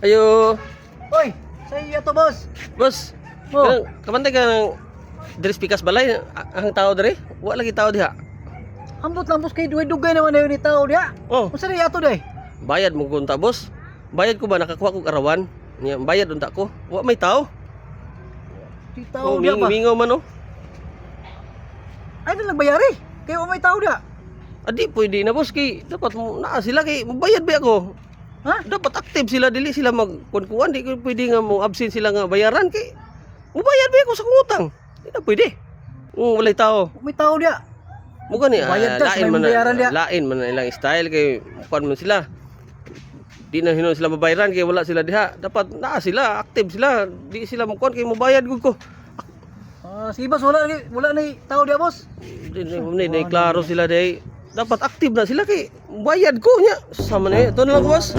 Ayo, Oy, sa iya to, boss. boss. Oh. Kamantay ka ng Dres Pikas balay ang tao dere? Wa lagi tao diha. Ambot lang, boss, kay duway-dugay naman na yun ni tao diya. Oh, Unsa na yato day? bayad mo kunta, boss. Bayad ko ba nakakuha ko arawan? Nya bayad unta ko. Wa may tao. Si tao diya ba? Mingaw man oh. Ay, na nagbayari. Kaya may tao diya. Adi pwede na boss kay dapat mo naa sila kay bayad ba ako. Ha? Dapat active sila dili sila magkuan di ko pwede nga mo absent sila nga bayaran kay mubayad ba ako sa utang. Di na pwede. Walay tao. May tao diya. Mo gani Bayad ka, may bayaran diya. lain man na ilang style kay kuan man sila. Di na hinon sila mabayaran kay wala sila diha. Dapat naa sila active sila. Di sila mo kuan kay mubayad gud ko. Sige, boss, wala na tao diya, boss. Di klaro sila day. Dapat active na sila kay bayad ko nya. Sama na ito na lang boss.